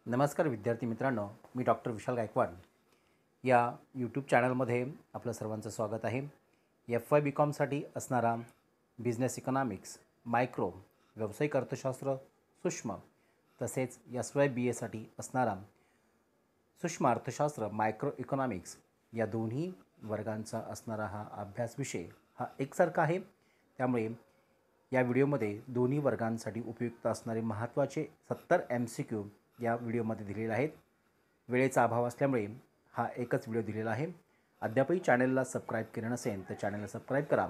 नमस्कार विद्यार्थी मित्रांनो, मी डॉक्टर विशाल गायकवाड या यूट्यूब चॅनलमध्ये आपलं सर्वांचं स्वागत आहे. FY BComसाठी असणारा बिझनेस इकॉनॉमिक्स, मायक्रो, व्यावसायिक अर्थशास्त्र, सूक्ष्म तसेच SY BAसाठी असणारा सूक्ष्म अर्थशास्त्र, मायक्रो इकॉनॉमिक्स या दोन्ही वर्गांचा असणारा हा अभ्यास विषय हा एकसारखा आहे. त्यामुळे या व्हिडिओमध्ये दोन्ही वर्गांसाठी उपयुक्त असणारे महत्त्वाचे 70 MCQ या व्हिडिओमध्ये दिलेले आहेत. वेळेचा अभाव असल्यामुळे हा एकच व्हिडिओ दिलेला आहे. अद्यापही चॅनलला सबस्क्राईब केलं नसेल तर चॅनलला सबस्क्राईब करा.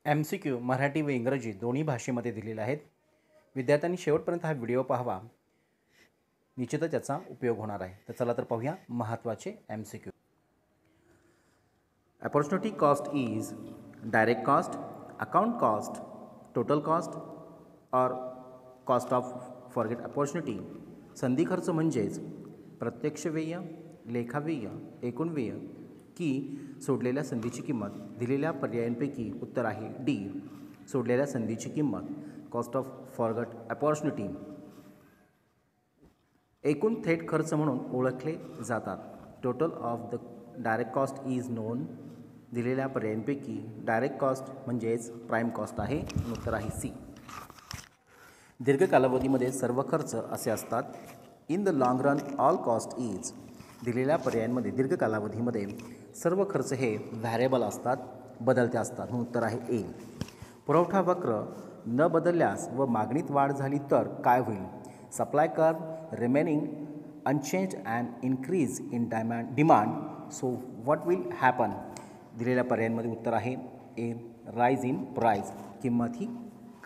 MCQ मराठी व इंग्रजी दोन्ही भाषेमध्ये दिलेले आहेत. विद्यार्थ्यांनी शेवटपर्यंत हा व्हिडिओ पाहावा, निश्चितच याचा उपयोग होणार आहे. तर चला तर पाहूया महत्त्वाचे MCQ. Opportunity cost is direct cost, account cost, total cost और कॉस्ट ऑफ फॉरगेट अपॉर्च्युनिटी. संधी खर्च म्हणजेच प्रत्यक्ष व्यय, लेखा व्यय, एकूण व्यय की सोडलेल्या संधीची किंमत. दिलेल्या पर्यायांपैकी उत्तर आहे डी, सोडलेल्या संधीची किंमत. कॉस्ट ऑफ फॉरगेट अपॉर्च्युनिटी एकूण थेट खर्च म्हणून ओळखले जातात. Total of the direct cost is non. दिलेल्या पर्यायांपैकी डायरेक्ट कॉस्ट म्हणजेच प्राईम कॉस्ट आहे. उत्तर आहे सी. दीर्घ कालावधीमध्ये सर्व खर्च असे असतात. In the long run all cost is. दिलेल्या पर्यायांमध्ये दीर्घ कालावधीमध्ये सर्व खर्च हे व्हॅरिएबल असतात, बदलते असतात. उत्तर आहे ए. पुरवठा वक्र न बदलल्यास व मागणीत वाढ झाली तर काय होईल? Supply curve remaining unchanged and increase in demand, so what will happen? दिलेल्या पर्यायांमध्ये उत्तर आहे ए, राईज इन प्राईस.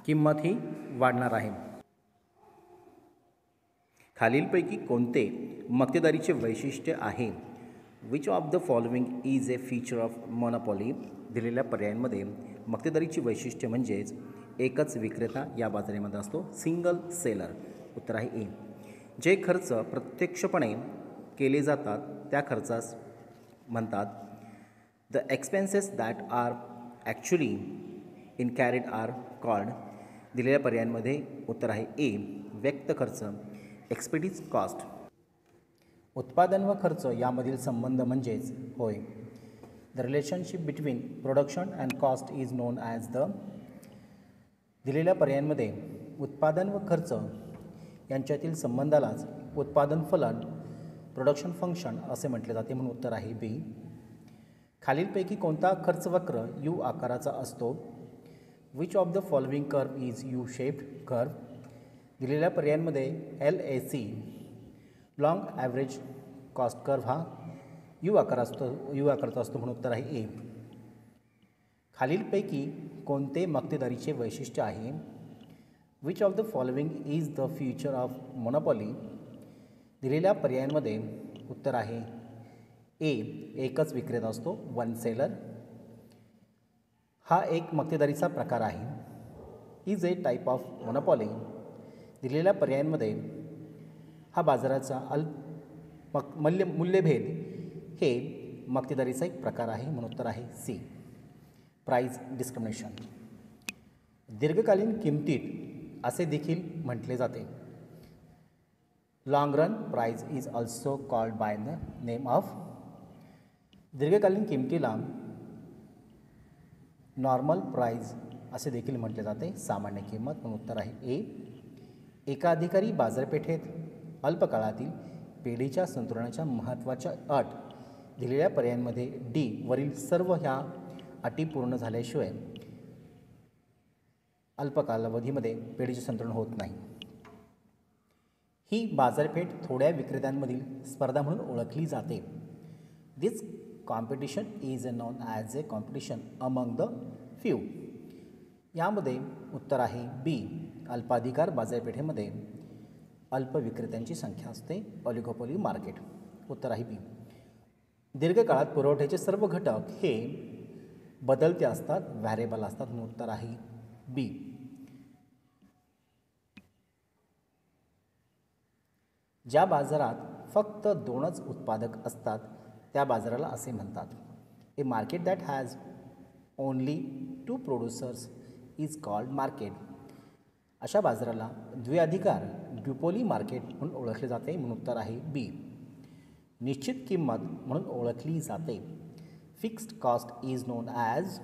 किंमत ही वाढणार आहे. खालीलपैकी कोणते मक्तेदारीचे वैशिष्ट्य आहे? Which of the following is a feature of monopoly. दिलेल्या पर्यायांमध्ये मक्तेदारीची वैशिष्ट्य म्हणजेच एकच विक्रेता या बाजारामध्ये असतो, सिंगल सेलर. उत्तर आहे ए. जे खर्च प्रत्यक्षपणे केले जातात त्या खर्चास म्हणतात. The expenses that are actually incurred are called. दिलेल्या पर्यायांमध्ये उत्तर आहे ए, व्यक्त खर्च, एक्सपेडिट कॉस्ट. उत्पादन व खर्च यामधील संबंध म्हणजेच होय. The relationship between production and cost is known as the. दिलेल्या पर्यायांमध्ये उत्पादन व खर्च यांच्यातील संबंधालाच उत्पादन फलन, प्रोडक्शन फंक्शन असे म्हटले जाते, म्हणून उत्तर आहे बी. खालीलपैकी कोणता खर्च वक्र यू आकाराचा असतो? Which of the following curve is U shaped curve. दिलेल्या पर्यायांमध्ये LAC long average cost curve हा यू आकाराचा असतो, म्हणून उत्तर आहे ए. खालीलपैकी कोणते मक्तेदारीचे वैशिष्ट्य आहे? Which of the following is the feature of monopoly. दिलेल्या पर्यायांमध्ये उत्तर आहे ए, एकच विक्रेता असतो, वन सेलर. हा एक मक्तेदारीचा प्रकार आहे. Is A type of monopoly. दिलेल्या पर्यायांमध्ये हा बाजाराचा मूल्यभेद हे मक्तेदारीचा एक प्रकार आहे, म्हणून उत्तर आहे सी, प्राईस डिस्क्रिमिनेशन. दीर्घकालीन किंमतीत असे देखील म्हटले जाते. Long run price is also called by the name of. दीर्घकालीन किंमतीला नॉर्मल प्राईज असे देखील म्हटले जाते, सामान्य किंमत, म्हणून उत्तर आहे ए. एकाधिकारी बाजारपेठेत अल्पकाळातील पेढीच्या संतुलनाच्या महत्त्वाच्या अट. दिलेल्या पर्यायांमध्ये डी, वरील सर्व ह्या अटी पूर्ण झाल्याशिवाय अल्पकालावधीमध्ये पेढीचे संतुलन होत नाही. ही बाजारपेठ थोड्या विक्रेत्यांमधील स्पर्धा म्हणून ओळखली जाते. This competition is known as a competition among the few. यामध्ये उत्तर आहे बी, अल्पाधिकार बाजारपेठेमध्ये अल्प विक्रेत्यांची संख्या असते, ऑलिगोपोली मार्केट. उत्तर आहे बी. दीर्घकाळात पुरवठ्याचे सर्व घटक हे बदलते असतात, व्हॅरिएबल असतात, म्हणून उत्तर आहे बी. ज्या बाजारात फक्त दोनच उत्पादक असतात त्या बाजाराला असे म्हणतात. A market that has only two producers is called market. अशा बाजाराला द्विअधिकार ड्युपोली मार्केट म्हणून ओळखले जाते म्हणून उत्तर आहे बी. निश्चित किंमत म्हणून ओळखली जाते. Fixed cost is known as,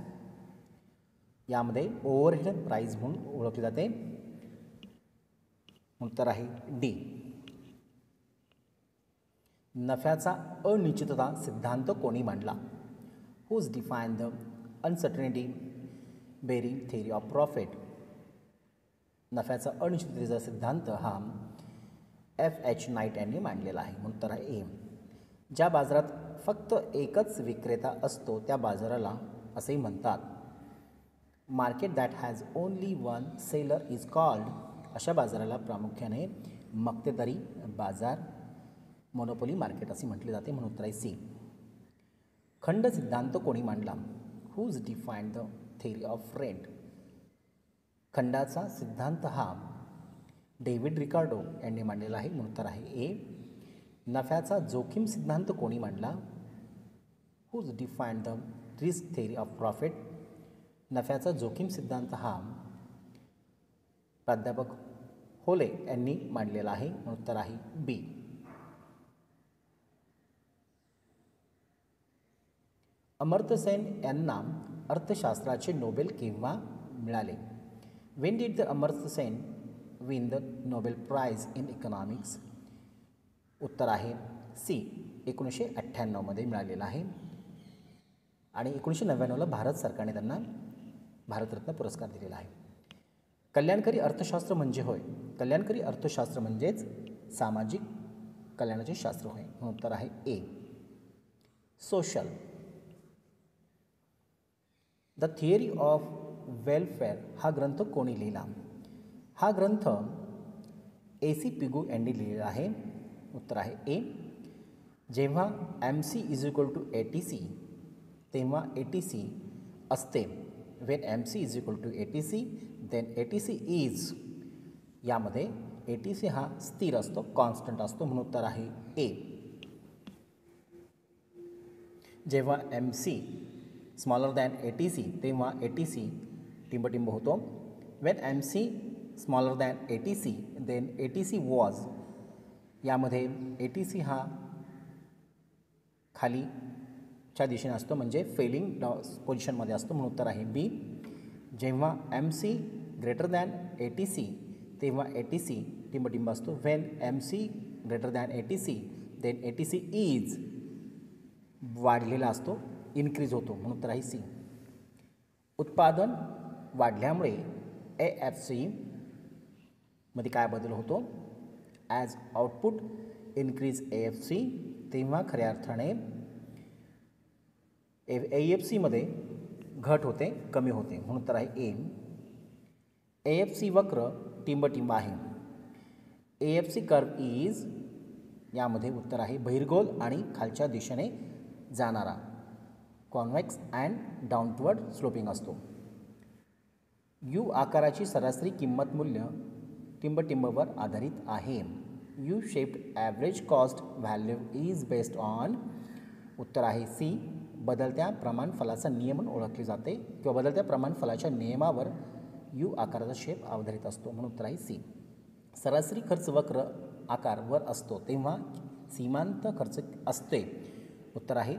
यामध्ये ओव्हरहेड प्राईस म्हणून ओळखले जाते. उत्तर आहे डी. नफ्याचा अनिश्चितता सिद्धांत कोणी मांडला? Who's define the uncertainty bearing theory of profit. नफ्याचा अनिश्चिततेचा सिद्धांत हा F.H. नाईट यांनी मांडलेला आहे म्हणून उत्तर आहे ए. ज्या बाजारात फक्त एकच विक्रेता असतो त्या बाजाराला असेही म्हणतात. Market that has only one seller is called. अशा बाजाराला प्रामुख्याने मक्तेदारी बाजार, मोनोपोली मार्केट असे म्हटले जाते म्हणून उत्तर आहे सी. खंड सिद्धांत कोणी मांडला? Who's define the theory of rent. खंडाचा सिद्धांत हा डेव्हिड रिकार्डो यांनी मांडलेला आहे म्हणून उत्तर आहे ए. नफ्याचा जोखीम सिद्धांत कोणी मांडला? Who's define the risk theory of profit. नफ्याचा जोखीम सिद्धांत हा प्राध्यापक होले यांनी मांडलेला आहे म्हणून उत्तर आहे बी. अमर्त्य सेन यांना अर्थशास्त्राचे नोबेल केव्हा मिळाले? Wien did the Amartya Sen win the Nobel prize in economics? उत्तर आहे सी. 1998 मिळालेला आहे आणि 1999ला भारत सरकारने त्यांना भारतरत्न पुरस्कार दिलेला आहे. कल्याणकारी अर्थशास्त्र म्हणजे होय. कल्याणकारी अर्थशास्त्र म्हणजेच सामाजिक कल्याणाचे शास्त्र होय म्हणून उत्तर आहे A. Social. The theory of welfare हा ग्रंथ कोणी लिहिला? हा ग्रंथ AC पिगू यांनी लिहिलेला आहे. उत्तर आहे ए. जेव्हा MC = ATC तेव्हा ATC असते. When MC = ATC then ATC is. यामध्ये ATC हा स्थिर असतो, कॉन्स्टंट असतो म्हणून उत्तर आहे ए. जेव्हा MC स्मॉलर दॅन ATC तेव्हा ATC टिंबटिंब होतो. When MC smaller than ATC then ATC was. यामध्ये ATC हा खालीच्या दिशेने असतो म्हणजे फेलिंग पोझिशनमध्ये असतो म्हणून उत्तर आहे बी. जेव्हा MC ग्रेटर दॅन ATC तेव्हा ATC टिंबटिंब असतो. When MC greater than ATC then ATC is वाढलेला असतो, इन्क्रीज होतो म्हणून उत्तर आहे सी. उत्पादन वाढल्यामुळे AFC मध्ये काय बदल होतो? ॲज आउटपुट इन्क्रीज AFC तेव्हा खऱ्या अर्थाने AFC मध्ये घट होते, कमी होते म्हणून उत्तर आहे ए. AFC वक्र टिंबटिंब आहे. AFC curve is. यामध्ये उत्तर आहे बहिर्गोल आणि खालच्या दिशेने जाणारा, कॉन्व्हेक्स अँड डाऊनवर्ड स्लोपिंग असतो. यू आकाराची सरासरी किंमत मूल्य टिंबटिंबवर आधारित आहे. U shaped average cost value is based on. उत्तर आहे सी. बदलत्या प्रमाणफलाचा नियम म्हणून ओळखले जाते किंवा बदलत्या प्रमाणफलाच्या नियमावर यू आकाराचा शेप आधारित असतो म्हणून उत्तर आहे सी. सरासरी खर्च वक्र आकार वर असतो तेव्हा सीमांत खर्च असते. उत्तर आहे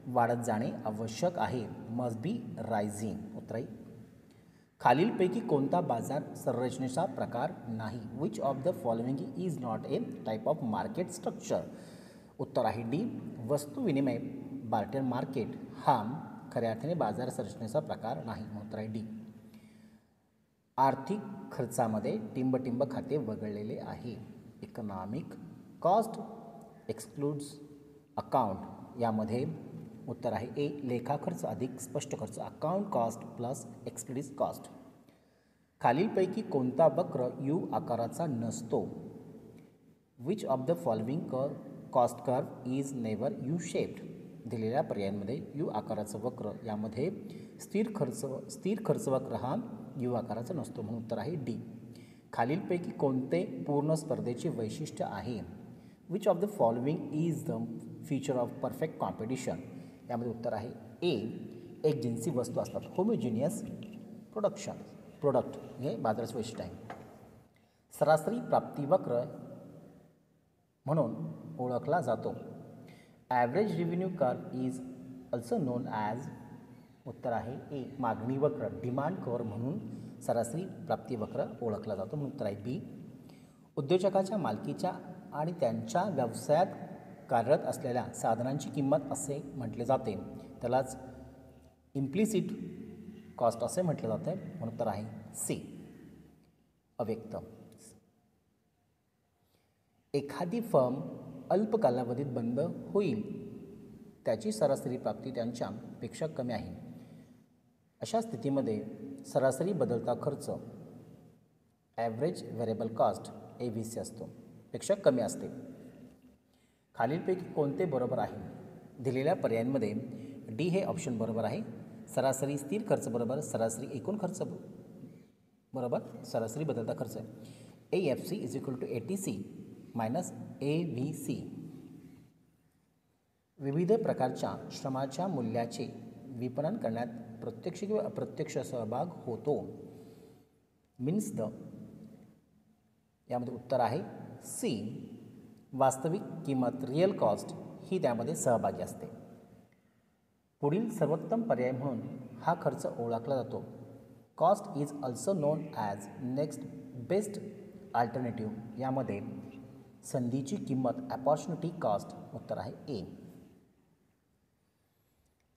वाढत जाणे आवश्यक आहे. Must be rising. उत्तर आहे खालीलपैकी कोणता बाजार संरचनेचा प्रकार नाही? Which of the following is not A type of market structure? उत्तर आहे डी. वस्तू विनिमय बार्टर मार्केट हा खऱ्या अर्थाने बाजार संरचनेचा प्रकार नाही म्हणून उत्तर आहे डी. आर्थिक खर्चामध्ये टिंबटिंब खाते वगळलेले आहे. Economic cost excludes account. यामध्ये उत्तर आहे ए. लेखा खर्च अधिक स्पष्ट खर्च, अकाउंट कॉस्ट प्लस एक्सक्लुडिव्ह कॉस्ट. खालीलपैकी कोणता वक्र यू आकाराचा नसतो? Which of the following cost curve is never U shaped? दिलेल्या पर्यायांमध्ये यू आकाराचं वक्र यामध्ये स्थिर खर्च वक्र हा यू आकाराचा नसतो म्हणून उत्तर आहे डी. खालीलपैकी कोणते पूर्ण स्पर्धेचे वैशिष्ट्य आहे? Which of the following is the feature of perfect competition? यामध्ये उत्तर आहे ए. एकजिन्सी वस्तू असतात. होमोजिनियस प्रोडक्ट हे बाजाराचं वैशिष्ट्य आहे. सरासरी प्राप्ती वक्र म्हणून ओळखला जातो. Average revenue curve is also non as, उत्तर आहे ए, मागणी वक्र, डिमांड कर्व म्हणून सरासरी प्राप्ती वक्र ओळखला जातो म्हणून उत्तर आहे बी. उद्योजकाच्या मालकीच्या आणि त्यांच्या व्यवसायात कार्यरत असलेल्या साधनांची किंमत असे म्हटले जाते, त्यालाच इम्प्लिसिट कॉस्ट असे म्हटले जाते म्हणून उत्तर आहे सी, अव्यक्त. एखादी फर्म अल्प कालावधीत बंद होईल, त्याची सरासरी प्राप्ती त्यांच्यापेक्षा कमी आहे. अशा स्थितीमध्ये सरासरी बदलता खर्च ॲव्हरेज व्हेरिएबल कॉस्ट AVC असतो, पेक्षा कमी असते. खालीलपैकी कोणते बरोबर आहे? दिलेल्या पर्यायांमध्ये डी हे ऑप्शन बरोबर आहे. सरासरी स्थिर खर्च बरोबर सरासरी एकूण खर्च बरोबर सरासरी बदलता खर्च. AFC is equal to ATC minus AVC. विविध प्रकारच्या श्रमाच्या मूल्याचे विपणन करण्यात प्रत्यक्ष किंवा अप्रत्यक्ष सहभाग होतो. मीन्स द, यामध्ये उत्तर आहे सी, वास्तविक किंमत रिअल कॉस्ट ही त्यामध्ये सहभागी असते. पुढील सर्वोत्तम पर्याय म्हणून हा खर्च ओळखला जातो. Cost is also non as next best alternative. यामध्ये संधीची किंमत अपॉर्च्युनिटी कॉस्ट, उत्तर आहे ए.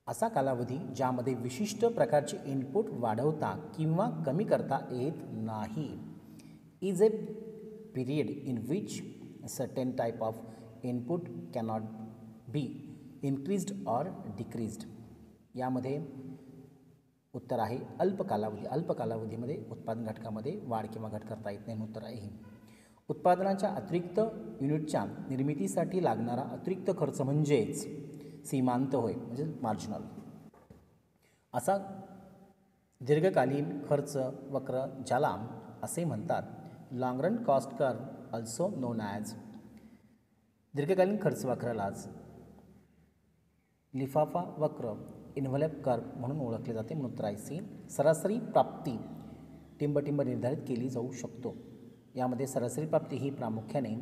असा कालावधी ज्यामध्ये विशिष्ट प्रकारचे इनपुट वाढवता किंवा कमी करता येत नाही is a period in which certain type of input cannot be increased or decreased. यामध्ये उत्तर आहे अल्प कालावधी. अल्प कालावधीमध्ये उत्पादन घटकामध्ये वाढ किंवा घट करता येत नाही, उत्तर आहे. उत्पादनाच्या अतिरिक्त युनिटच्या निर्मितीसाठी लागणारा अतिरिक्त खर्च म्हणजेच सीमांत होय, म्हणजे मार्जिनल. असा दीर्घकालीन खर्च वक्र ज्याला असे म्हणतात. Long run cost curve also non as. दीर्घकालीन खर्च वक्रालाच लिफाफा वक्र, इन्व्हलप कर्व म्हणून ओळखले जाते म्हणून उत्तर आहे सी. सरासरी प्राप्ती टिंबटिंब निर्धारित केली जाऊ शकतो. यामध्ये सरासरी प्राप्ती ही प्रामुख्याने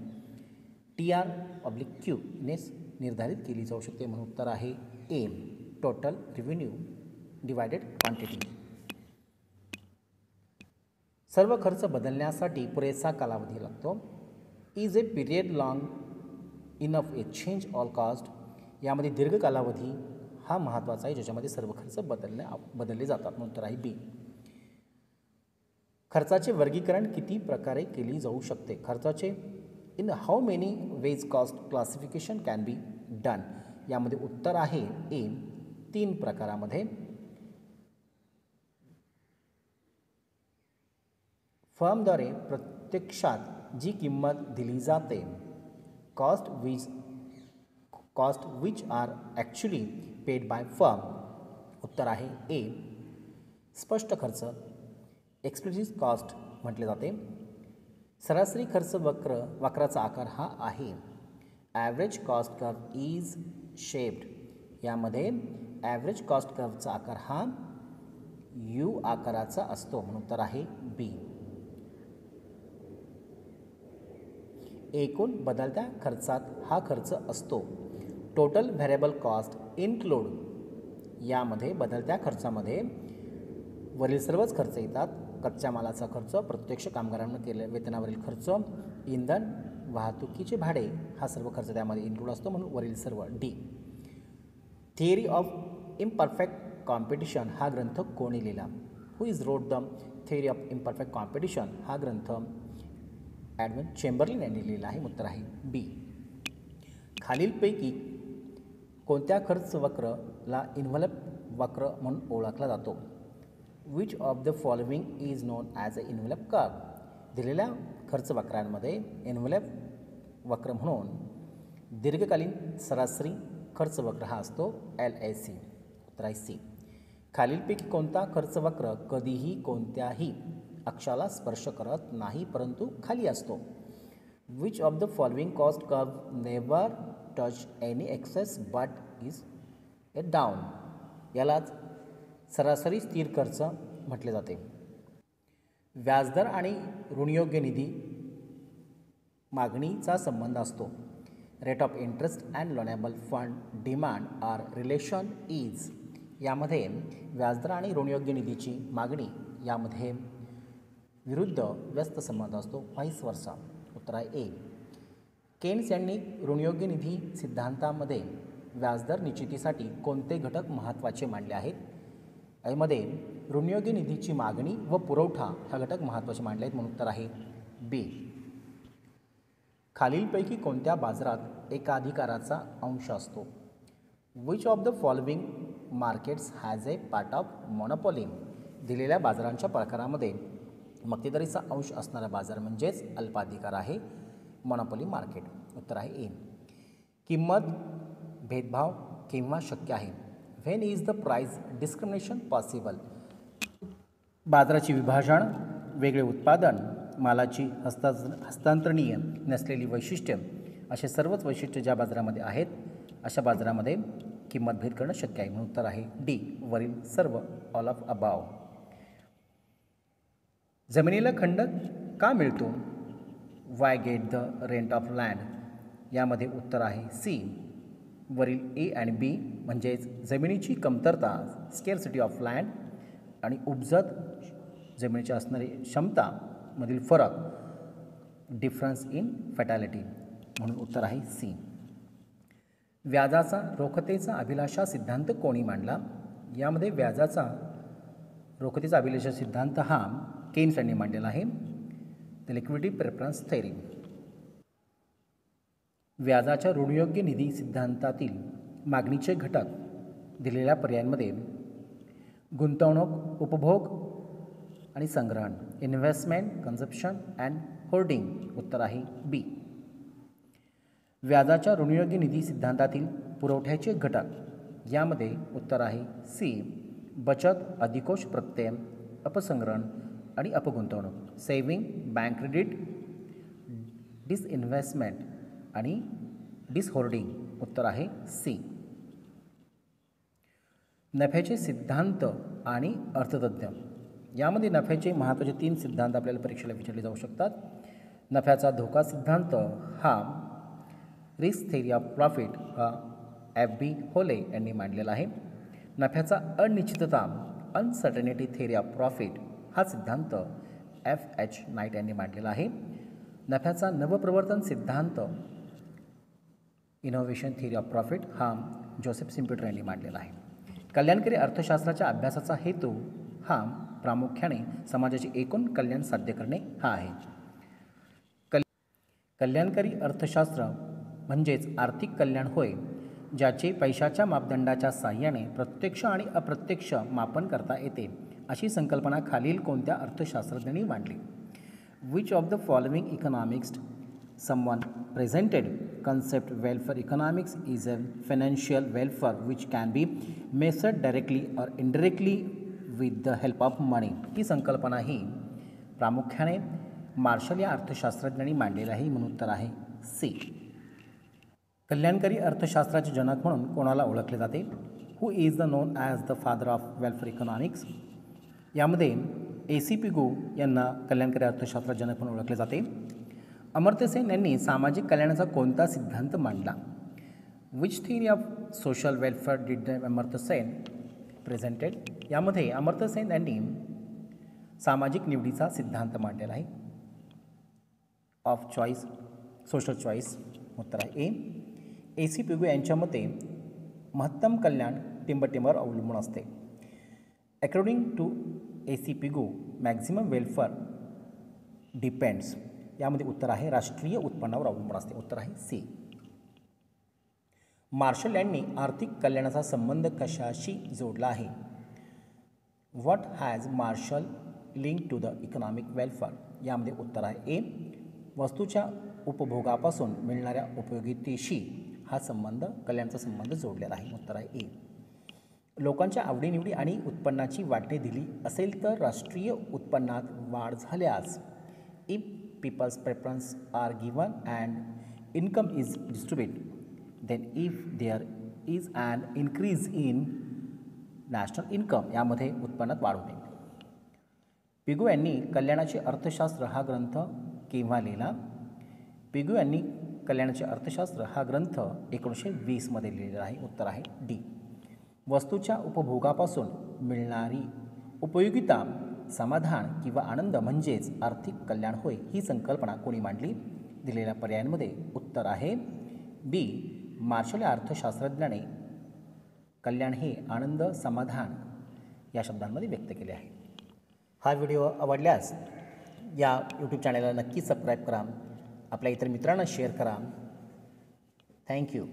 TR/Q ने निर्धारित केली जाऊ शकते म्हणून उत्तर आहे ए, टोटल रेव्हेन्यू डिवायडेड क्वांटिटी. सर्व खर्च बदलण्यासाठी पुरेसा कालावधी लागतो. Is a period long enough A change all cost. यामध्ये दीर्घ कालावधी हा महत्त्वाचा आहे ज्याच्यामध्ये सर्व खर्च बदलले जातात म्हणून उत्तर आहे बी. खर्चाचे वर्गीकरण किती प्रकारे केली जाऊ शकते? खर्चाचे in how many ways cost classification can be done. यामध्ये उत्तर आहे ए, 3 प्रकारामध्ये. फर्मद्वारे प्रत्यक्षात जी किंमत दिली जाते, cost which are actually paid by firm, उत्तर आहे ए. स्पष्ट खर्च एक्सप्लिसिट कॉस्ट म्हटले जाते. सरासरी खर्च वक्राचा आकार हा आहे. Average cost curve is shaped. यामध्ये ॲव्हरेज कॉस्ट कर्वचा आकार हा यू आकाराचा असतो म्हणून उत्तर आहे बी. एकूण बदलत्या खर्चात हा खर्च असतो. Total variable cost include. यामध्ये बदलत्या खर्चामध्ये वरील सर्वच खर्च येतात. कच्च्या मालाचा खर्च, प्रत्यक्ष कामगारांना केलेल्या वेतनावरील खर्च, इंधन, वाहतुकीचे भाडे हा सर्व खर्च त्यामध्ये इन्क्लूड असतो म्हणून वरील सर्व D. Theory of imperfect competition हा ग्रंथ कोणी लिहिला? Who is wrote the theory of imperfect competition हा ग्रंथ एडविन चेंबरलिन यांनी लिहिला आहे. उत्तर आहे बी. खालीलपैकी कोणत्या खर्च वक्रला इन्व्हलप वक्र म्हणून ओळखला जातो? Which of the following is known as a envelope curve. दिलेल्या खर्च वक्रांमध्ये इन्व्हलप वक्र म्हणून दीर्घकालीन सरासरी खर्च वक्र हा असतो LAC, उत्तर आहे सी. खालीलपैकी कोणता खर्च वक्र कधीही कोणत्याही अक्षाला स्पर्श करत नाही परंतु खाली असतो? Which of the following cost curve never touch any axes but is a down. यालाच सरासरी स्थिर खर्च म्हटले जाते. व्याजदर आणि ऋणयोग्य निधी मागणीचा संबंध असतो. Rate of interest and loanable fund demand are relation is. यामध्ये व्याजदर आणि ऋणयोग्य निधीची मागणी यामध्ये विरुद्ध व्यस्त संबंध असतो. व्हाईस वर्सा. उत्तर आहे ए. केन्स यांनी ऋणयोग्य निधी सिद्धांतामध्ये व्याजदर निश्चितीसाठी कोणते घटक महत्त्वाचे मानले आहेत? यामध्ये ऋणयोग्य निधीची मागणी व पुरवठा हा घटक महत्त्वाचे मानले आहेत म्हणून उत्तर आहे बी. खालीलपैकी कोणत्या बाजारात एकाधिकाराचा अंश असतो? Which of the following markets has a part of monopoly. दिलेल्या बाजारांच्या प्रकारामध्ये मक्तेदारीचा अंश असणारा बाजार म्हणजेच अल्पाधिकार आहे, मोनोपॉली मार्केट. उत्तर आहे ए. किंमत भेदभाव केव्हा शक्य आहे? When is the price discrimination possible. बाजाराचे विभाजन, वेगळे उत्पादन, मालाची हस्तांतरणीय नसलेली वैशिष्ट्य असे सर्वच वैशिष्ट्य ज्या बाजारामध्ये आहेत अशा बाजारामध्ये किंमत भेद करणं शक्य आहे म्हणून उत्तर आहे डी. वरील सर्व ऑल ऑफ अबाव. जमिनीला खंड का मिळतो? Y get the rent of land. यामध्ये उत्तर आहे सी. वरील ए आणि बी म्हणजेच जमिनीची कमतरता स्केर्सिटी ऑफ लँड आणि उपजत जमिनीची असणारी क्षमता मधील फरक डिफरन्स इन फॅटॅलिटी म्हणून उत्तर आहे सी. व्याजाचा रोखतेचा अभिलाषा सिद्धांत कोणी मांडला? यामध्ये व्याजाचा रोखतेचा अभिलाषा सिद्धांत हा केन्स यांनी मांडलेला आहे. The liquidity preference theory. व्याजाच्या ऋणयोग्य निधी सिद्धांतातील मागणीचे घटक दिलेल्या पर्यायांमध्ये गुंतवणूक, उपभोग आणि संग्रहण, इन्व्हेस्टमेंट, कन्झप्शन अँड होर्डिंग. उत्तर आहे बी. व्याजाच्या ऋणयोग्य निधी सिद्धांतातील पुरवठ्याचे घटक यामध्ये उत्तर आहे सी. बचत, अधिकोष प्रत्यय, अपसंग्रहण आणि अपगुंतवणूक, सेव्हिंग, बँक क्रेडिट, डिसइन्व्हेस्टमेंट आणि डिसहोर्डिंग. उत्तर आहे सी. नफ्याचे सिद्धांत आणि अर्थतज्ञ. यामध्ये नफ्याचे महत्त्वाचे 3 सिद्धांत आपल्याला परीक्षेला विचारले जाऊ शकतात. नफ्याचा धोका सिद्धांत हा रिस्क थेअरी ऑफ प्रॉफिट हा F.B. होले यांनी मांडलेला आहे. नफ्याचा अनिश्चितता अनसर्टनिटी थेअरी ऑफ प्रॉफिट हा सिद्धांत F.H. नाईट यांनी मांडलेला आहे. नफ्याचा नवप्रवर्तन सिद्धांत इनोव्हेशन थेअरी ऑफ प्रॉफिट हा जोसेफ सिम्पेटर यांनी मांडलेला आहे. कल्याणकारी अर्थशास्त्राच्या अभ्यासाचा हेतू हा प्रामुख्याने समाजाचे एकूण कल्याण साध्य करणे हा आहे. कल्याणकारी अर्थशास्त्र म्हणजेच आर्थिक कल्याण होय, ज्याचे पैशाच्या मापदंडाच्या साहाय्याने प्रत्यक्ष आणि अप्रत्यक्ष मापन करता येते. अशी संकल्पना खालील कोणत्या अर्थशास्त्रज्ञांनी मांडली? Which of the following economics someone presented concept welfare economics is a financial welfare which can be measured directly or indirectly with the help of money. ही संकल्पना ही प्रामुख्याने मार्शल या अर्थशास्त्रज्ञांनी मांडलेली आहे म्हणून उत्तर आहे सी. कल्याणकारी अर्थशास्त्राचे जनक म्हणून कोणाला ओळखले जाते? Who is the non as the father of welfare economics. यामध्ये A.C.P. गो यांना कल्याणकारी अर्थशास्त्राचे जनक म्हणून ओळखले जाते. अमर्त्य सेन यांनी सामाजिक कल्याणाचा कोणता सिद्धांत मांडला? Which theory of social welfare did Amartya Sen presented. यामध्ये अमर्त्य सेन यांनी सामाजिक निवडीचा सिद्धांत मांडलेला आहे. Of choice, social choice. उत्तर आहे ए. A.C.P. गो यांच्या मते महत्तम कल्याण टिंबटिंबावर अवलंबून असते. According to A.C.P. Go maximum welfare depends. यामध्ये उत्तर आहे राष्ट्रीय उत्पन्नावर अवलंबून असते. उत्तर आहे सी. मार्शल यांनी आर्थिक कल्याणाचा संबंध कशाशी जोडला आहे? What has Marshall link to the economic welfare. यामध्ये उत्तर आहे ए. वस्तूच्या उपभोगापासून मिळणाऱ्या उपयोगितेशी हा संबंध, कल्याणाचा संबंध जोडलेला आहे. उत्तर आहे ए. लोकांच्या आवडीनिवडी आणि उत्पन्नाची वाटणी दिली असेल तर राष्ट्रीय उत्पन्नात वाढ झाल्यास if people's preference are given and income is distributed, then if there is an increase in national income, यामध्ये उत्पन्नात वाढ होते. पिगो यांनी कल्याणाचे अर्थशास्त्र हा ग्रंथ केव्हा लिहिला? पिगू यांनी कल्याणाचे अर्थशास्त्र हा ग्रंथ 1920मध्ये लिहिलेला आहे. उत्तर आहे डी. वस्तूच्या उपभोगापासून मिळणारी उपयोगिता, समाधान किंवा आनंद म्हणजेच आर्थिक कल्याण होय, ही संकल्पना कोणी मांडली? दिलेल्या पर्यायांमध्ये उत्तर आहे बी. मार्शल या अर्थशास्त्रज्ञाने कल्याण हे आनंद, समाधान या शब्दांमध्ये व्यक्त केले आहे. हा व्हिडिओ आवडल्यास या यूट्यूब चॅनलला नक्की सबस्क्राईब करा. आपल्या इतर मित्रांना शेअर करा. थँक्यू.